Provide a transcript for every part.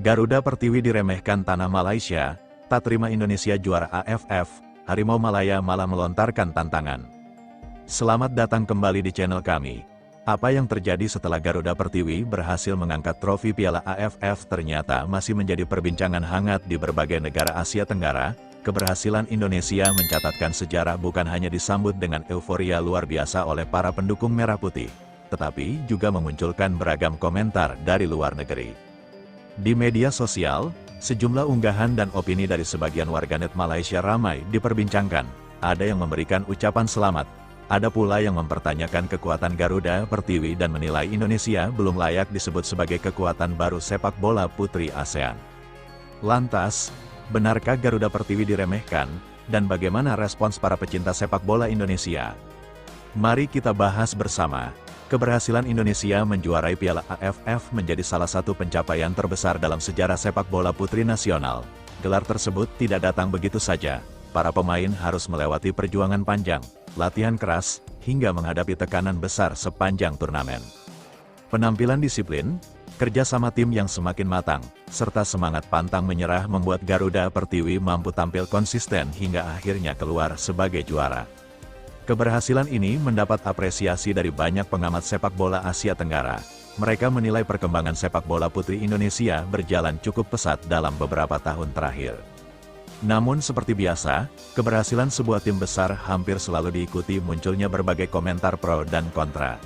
Garuda Pertiwi diremehkan tanah Malaysia, tak terima Indonesia juara AFF, Harimau Malaya malah melontarkan tantangan. Selamat datang kembali di channel kami. Apa yang terjadi setelah Garuda Pertiwi berhasil mengangkat trofi Piala AFF ternyata masih menjadi perbincangan hangat di berbagai negara Asia Tenggara. Keberhasilan Indonesia mencatatkan sejarah bukan hanya disambut dengan euforia luar biasa oleh para pendukung Merah Putih, tetapi juga memunculkan beragam komentar dari luar negeri. Di media sosial, sejumlah unggahan dan opini dari sebagian warganet Malaysia ramai diperbincangkan. Ada yang memberikan ucapan selamat, ada pula yang mempertanyakan kekuatan Garuda Pertiwi dan menilai Indonesia belum layak disebut sebagai kekuatan baru sepak bola putri ASEAN. Lantas, benarkah Garuda Pertiwi diremehkan, dan bagaimana respons para pecinta sepak bola Indonesia? Mari kita bahas bersama. Keberhasilan Indonesia menjuarai Piala AFF menjadi salah satu pencapaian terbesar dalam sejarah sepak bola putri nasional. Gelar tersebut tidak datang begitu saja. Para pemain harus melewati perjuangan panjang, latihan keras, hingga menghadapi tekanan besar sepanjang turnamen. Penampilan disiplin, kerja sama tim yang semakin matang, serta semangat pantang menyerah membuat Garuda Pertiwi mampu tampil konsisten hingga akhirnya keluar sebagai juara. Keberhasilan ini mendapat apresiasi dari banyak pengamat sepak bola Asia Tenggara. Mereka menilai perkembangan sepak bola putri Indonesia berjalan cukup pesat dalam beberapa tahun terakhir. Namun seperti biasa, keberhasilan sebuah tim besar hampir selalu diikuti munculnya berbagai komentar pro dan kontra.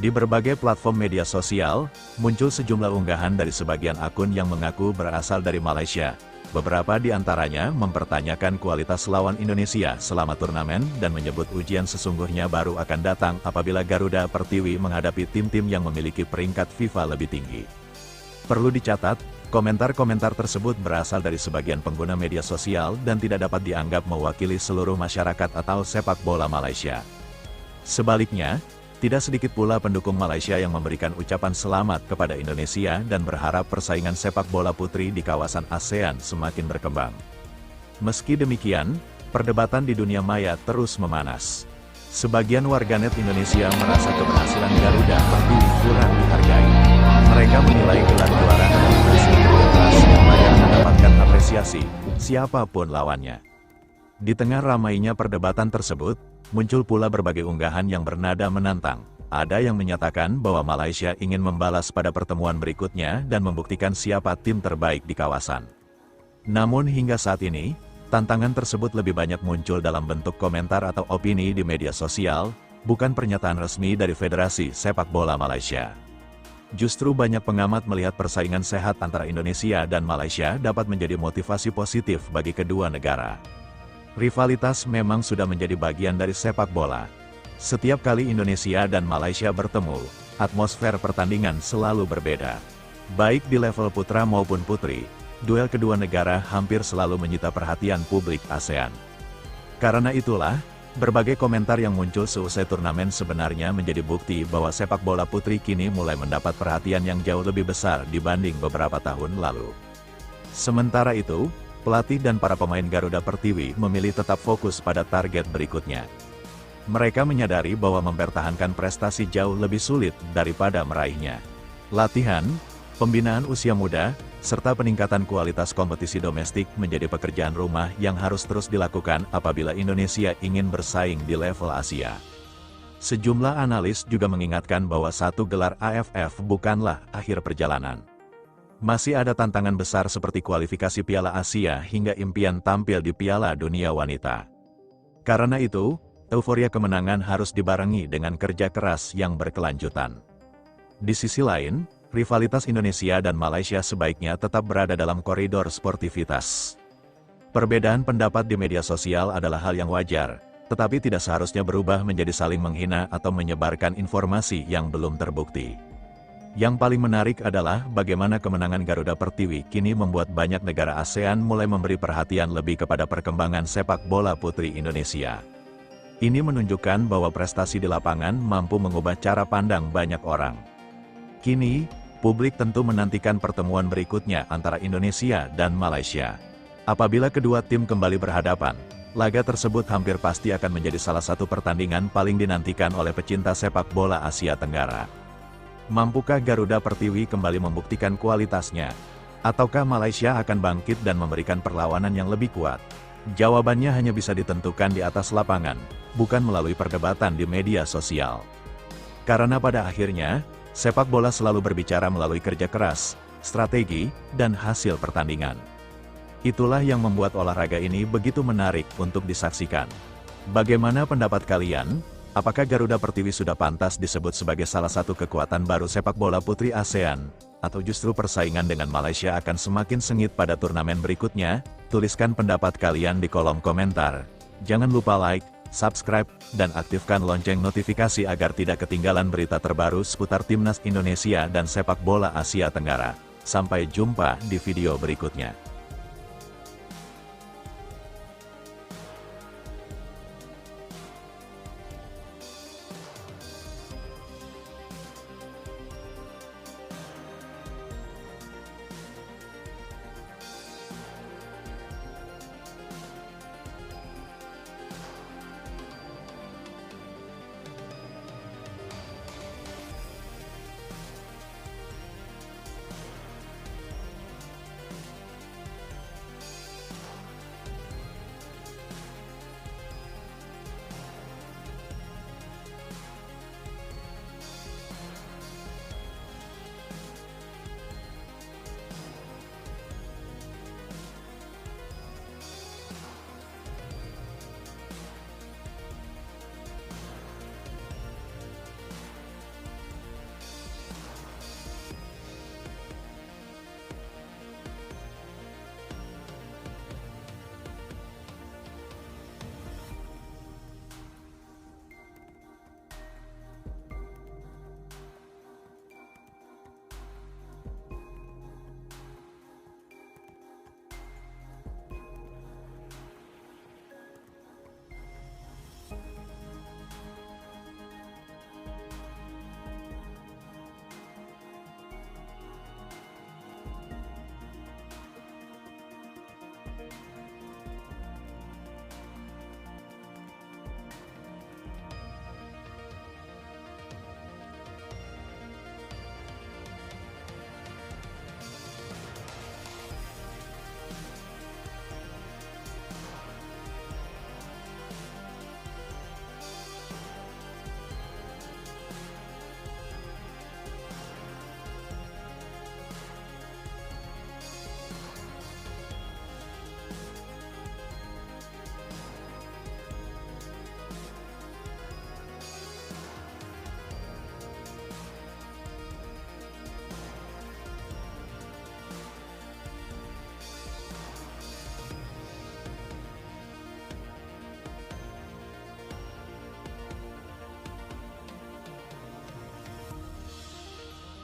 Di berbagai platform media sosial, muncul sejumlah unggahan dari sebagian akun yang mengaku berasal dari Malaysia. Beberapa di antaranya mempertanyakan kualitas lawan Indonesia selama turnamen dan menyebut ujian sesungguhnya baru akan datang apabila Garuda Pertiwi menghadapi tim-tim yang memiliki peringkat FIFA lebih tinggi. Perlu dicatat, komentar-komentar tersebut berasal dari sebagian pengguna media sosial dan tidak dapat dianggap mewakili seluruh masyarakat atau sepak bola Malaysia. Sebaliknya, tidak sedikit pula pendukung Malaysia yang memberikan ucapan selamat kepada Indonesia dan berharap persaingan sepak bola putri di kawasan ASEAN semakin berkembang. Meski demikian, perdebatan di dunia maya terus memanas. Sebagian warganet Indonesia merasa keberhasilan Garuda Pertiwi kurang dihargai. Mereka menilai gelar juara adalah hasil kerja keras yang layak mendapatkan apresiasi, siapapun lawannya. Di tengah ramainya perdebatan tersebut, muncul pula berbagai unggahan yang bernada menantang. Ada yang menyatakan bahwa Malaysia ingin membalas pada pertemuan berikutnya dan membuktikan siapa tim terbaik di kawasan. Namun hingga saat ini, tantangan tersebut lebih banyak muncul dalam bentuk komentar atau opini di media sosial, bukan pernyataan resmi dari Federasi Sepak Bola Malaysia. Justru banyak pengamat melihat persaingan sehat antara Indonesia dan Malaysia dapat menjadi motivasi positif bagi kedua negara. Rivalitas memang sudah menjadi bagian dari sepak bola. Setiap kali Indonesia dan Malaysia bertemu, atmosfer pertandingan selalu berbeda. Baik di level putra maupun putri, duel kedua negara hampir selalu menyita perhatian publik ASEAN. Karena itulah, berbagai komentar yang muncul seusai turnamen sebenarnya menjadi bukti bahwa sepak bola putri kini mulai mendapat perhatian yang jauh lebih besar dibanding beberapa tahun lalu. Sementara itu, pelatih dan para pemain Garuda Pertiwi memilih tetap fokus pada target berikutnya. Mereka menyadari bahwa mempertahankan prestasi jauh lebih sulit daripada meraihnya. Latihan, pembinaan usia muda, serta peningkatan kualitas kompetisi domestik menjadi pekerjaan rumah yang harus terus dilakukan apabila Indonesia ingin bersaing di level Asia. Sejumlah analis juga mengingatkan bahwa satu gelar AFF bukanlah akhir perjalanan. Masih ada tantangan besar seperti kualifikasi Piala Asia hingga impian tampil di Piala Dunia Wanita. Karena itu, euforia kemenangan harus dibarengi dengan kerja keras yang berkelanjutan. Di sisi lain, rivalitas Indonesia dan Malaysia sebaiknya tetap berada dalam koridor sportivitas. Perbedaan pendapat di media sosial adalah hal yang wajar, tetapi tidak seharusnya berubah menjadi saling menghina atau menyebarkan informasi yang belum terbukti. Yang paling menarik adalah bagaimana kemenangan Garuda Pertiwi kini membuat banyak negara ASEAN mulai memberi perhatian lebih kepada perkembangan sepak bola putri Indonesia. Ini menunjukkan bahwa prestasi di lapangan mampu mengubah cara pandang banyak orang. Kini, publik tentu menantikan pertemuan berikutnya antara Indonesia dan Malaysia. Apabila kedua tim kembali berhadapan, laga tersebut hampir pasti akan menjadi salah satu pertandingan paling dinantikan oleh pecinta sepak bola Asia Tenggara. Mampukah Garuda Pertiwi kembali membuktikan kualitasnya? Ataukah Malaysia akan bangkit dan memberikan perlawanan yang lebih kuat? Jawabannya hanya bisa ditentukan di atas lapangan, bukan melalui perdebatan di media sosial. Karena pada akhirnya, sepak bola selalu berbicara melalui kerja keras, strategi, dan hasil pertandingan. Itulah yang membuat olahraga ini begitu menarik untuk disaksikan. Bagaimana pendapat kalian? Apakah Garuda Pertiwi sudah pantas disebut sebagai salah satu kekuatan baru sepak bola putri ASEAN? Atau justru persaingan dengan Malaysia akan semakin sengit pada turnamen berikutnya? Tuliskan pendapat kalian di kolom komentar. Jangan lupa like, subscribe, dan aktifkan lonceng notifikasi agar tidak ketinggalan berita terbaru seputar Timnas Indonesia dan sepak bola Asia Tenggara. Sampai jumpa di video berikutnya.